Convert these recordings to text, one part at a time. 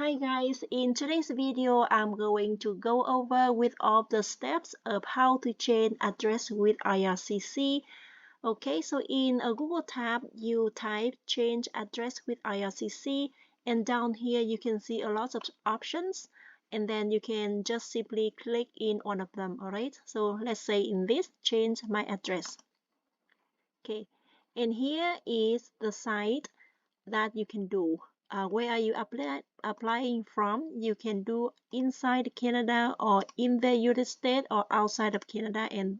Hi guys, in today's video I'm going to go over with all the steps of how to change address with IRCC. Okay, so in a Google tab you type change address with IRCC, and down here you can see a lot of options, and then you can just simply click in one of them. Alright, so let's say in this, change my address. Okay, and here is the site that you can do. Where are you applying from? You can do inside Canada or in the United States or outside of Canada and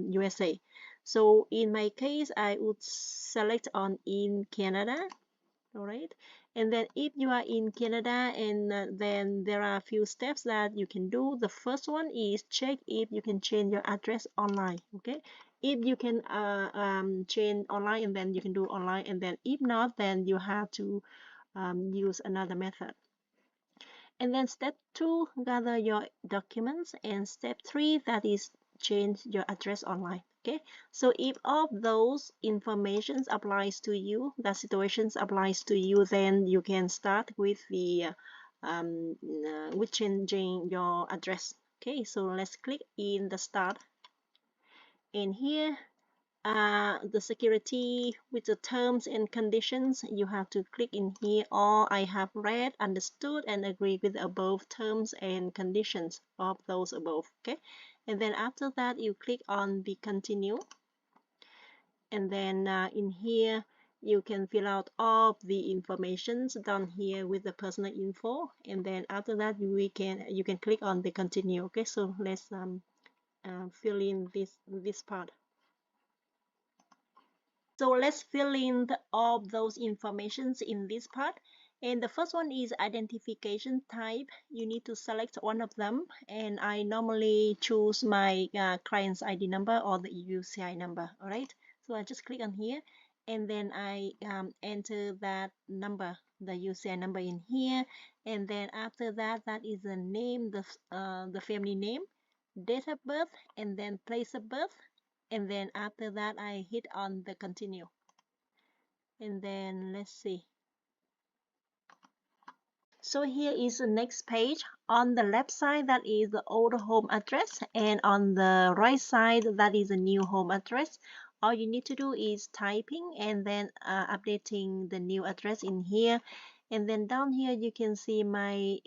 USA. So in my case, I would select on in Canada. All right. And then if you are in Canada, and then there are a few steps that you can do. The first one is check if you can change your address online. Okay. If you can change online, and then you can do online, and then if not, then you have to use another method. And then step 2, gather your documents, and step 3, that is change your address online. Okay, so if all of those informations applies to you, the situations applies to you, then you can start with the with changing your address. Okay, so let's click in the start, and here the security with the terms and conditions, you have to click in here, or I have read, understood, and agree with the above terms and conditions of those above. Okay, and then after that you click on the continue, and then in here you can fill out all the informations down here with the personal info, and then after that you can click on the continue. Okay, so let's fill in this part. So let's fill in all those informations in this part. And the first one is identification type. You need to select one of them, and I normally choose my client's ID number or the UCI number. All right, so I just click on here, and then I enter that number, the UCI number, in here, and then after that, that is the name, the family name, date of birth, and then place of birth, and then after that I hit on the continue, and then let's see. So here is the next page. On the left side, that is the old home address, and on the right side, that is a new home address. All you need to do is typing and then updating the new address in here, and then down here you can see my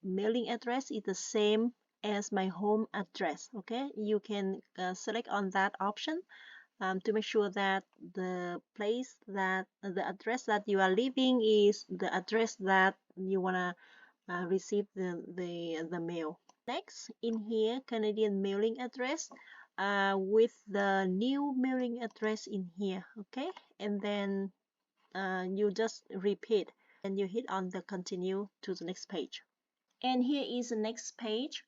mailing address is the same as my home address. Okay, you can select on that option to make sure that the place, that the address that you are living is the address that you want to receive the mail. Next, in here, Canadian mailing address with the new mailing address in here. Okay, and then you just repeat, and you hit on the continue to the next page. And here is the next page.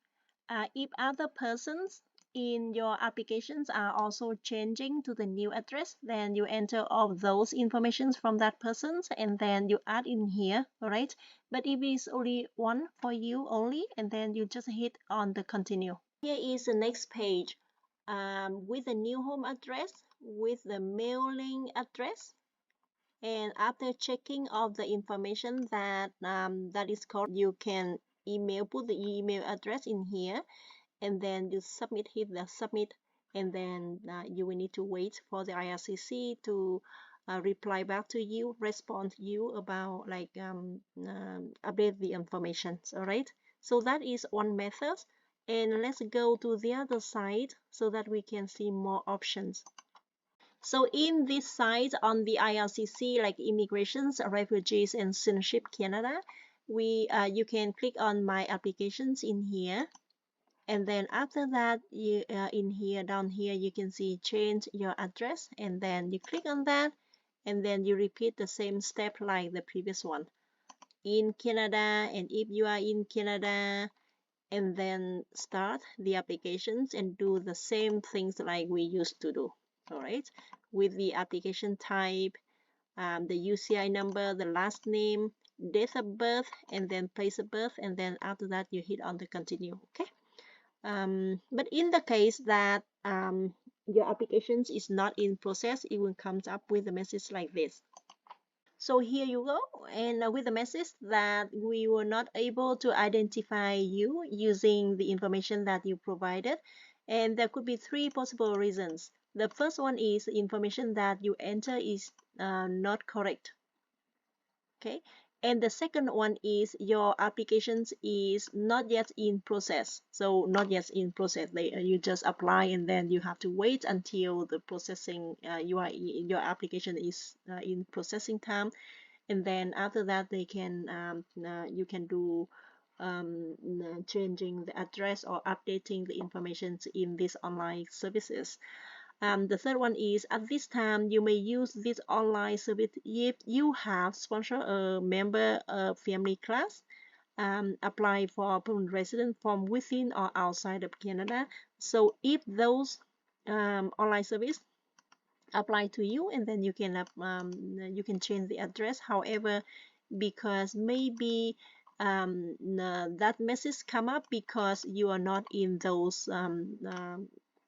If other persons in your applications are also changing to the new address, then you enter all those informations from that person, and then you add in here. All right, but if it's only one for you only, and then you just hit on the continue. Here is the next page with the new home address, with the mailing address, and after checking all the information that that is correct, you can put the email address in here, and then you submit, hit the submit, and then you will need to wait for the IRCC to reply back to you, respond to you about like update the information. All right, so that is one method, and let's go to the other side so that we can see more options. So in this site on the IRCC, like Immigrations, Refugees, and Citizenship Canada, you can click on My Applications in here, and then after that, you in here, down here, you can see change your address, and then you click on that, and then you repeat the same step like the previous one in Canada. And if you are in Canada, and then start the applications and do the same things like we used to do. All right, with the application type, the UCI number, the last name, date of birth, and then place of birth, and then after that you hit on the continue. Okay, but in the case that your applications is not in process, it will come up with a message like this. So here you go, and with the message that we were not able to identify you using the information that you provided, and there could be three possible reasons. The first one is the information that you enter is not correct. Okay, and the second one is your applications is not yet in process. So not yet in process, you just apply and then you have to wait until the processing your application is in processing time, and then after that they can you can do changing the address or updating the information in these online services. The third one is at this time you may use this online service if you have sponsored a member family class, apply for permanent resident from within or outside of Canada. So if those online service apply to you, and then you can change the address. However, because maybe that message come up because you are not in those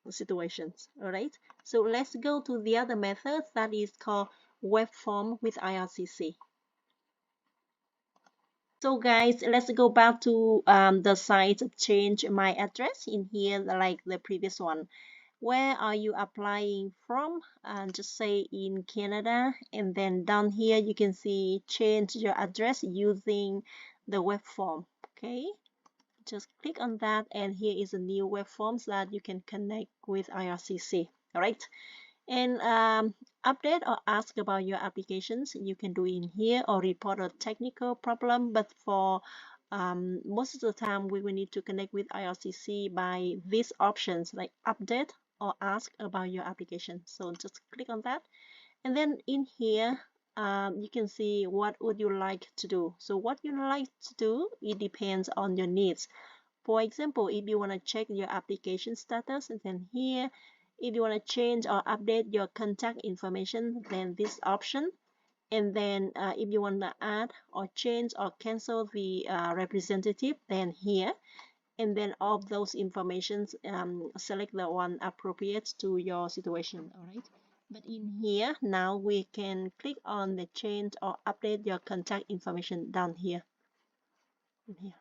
situations. All right, so let's go to the other method that is called web form with IRCC. So guys, let's go back to the site change my address in here like the previous one. Where are you applying from? And just say in Canada, and then down here you can see change your address using the web form. Okay, just click on that, and here is a new web form so that you can connect with IRCC. All right, and update or ask about your applications you can do in here, or report a technical problem. But for most of the time we will need to connect with IRCC by these options like update or ask about your application. So just click on that, and then in here you can see what would you like to do. So what you like to do, it depends on your needs. For example, if you want to check your application status, and then here, if you want to change or update your contact information, then this option. And then if you want to add or change or cancel the representative, then here. And then all of those informations, select the one appropriate to your situation. All right. But in here, now we can click on the change or update your contact information down here. In here.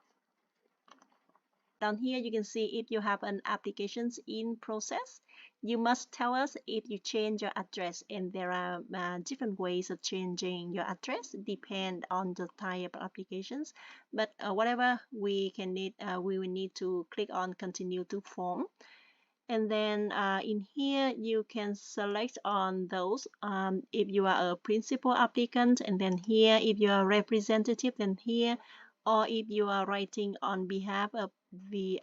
Down here, you can see if you have an applications in process, you must tell us if you change your address, and there are different ways of changing your address, depend on the type of applications. But whatever we can need, we will need to click on continue to form. And then in here you can select on those if you are a principal applicant, and then here if you are a representative, then here, or if you are writing on behalf of the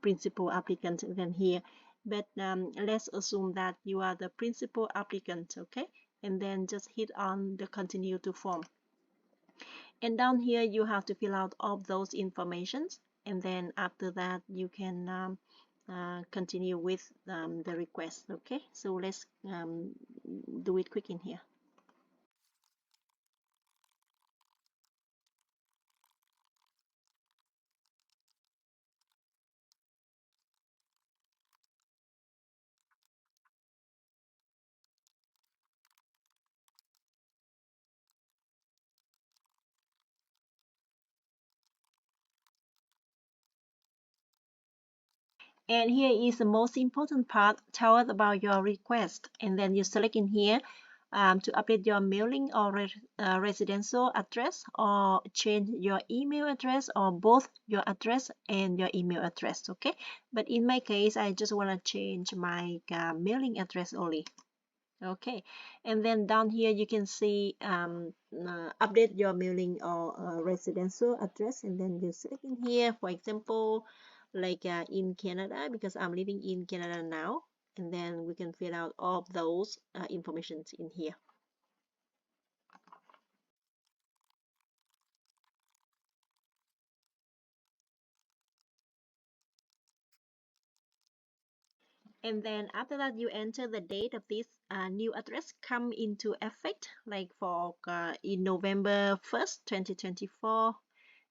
principal applicant, then here. But let's assume that you are the principal applicant. Okay, and then just hit on the continue to form, and down here you have to fill out all those informations, and then after that you can continue with the request. Okay, so let's do it quick in here. And here is the most important part. Tell us about your request, and then you select in here to update your mailing or residential address, or change your email address, or both your address and your email address. Okay, but in my case I just want to change my mailing address only. Okay, and then down here you can see update your mailing or residential address, and then you select in here, for example, like in Canada, because I'm living in Canada now, and then we can fill out all of those informations in here. And then after that you enter the date of this new address come into effect, like for in November 1st 2024,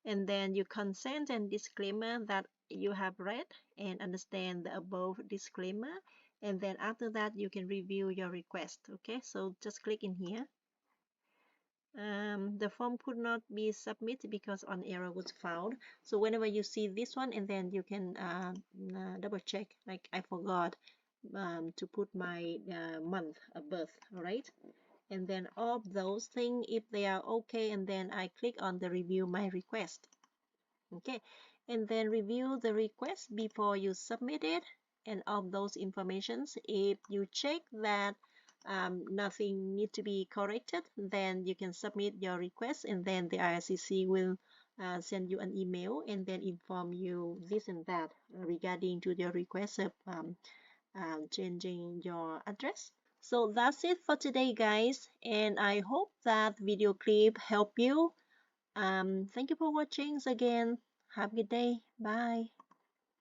and then you consent and disclaimer that you have read and understand the above disclaimer, and then after that you can review your request. Okay, so just click in here, the form could not be submitted because an error was found. So whenever you see this one, and then you can double check, like I forgot to put my month of birth, all right? And then all of those things, if they are okay, and then I click on the review my request. Okay, and then review the request before you submit it, and of those informations, if you check that nothing need to be corrected, then you can submit your request, and then the IRCC will send you an email and then inform you this and that regarding to your request of changing your address. So that's it for today, guys, and I hope that video clip helped you. Thank you for watching again. Have a good day. Bye.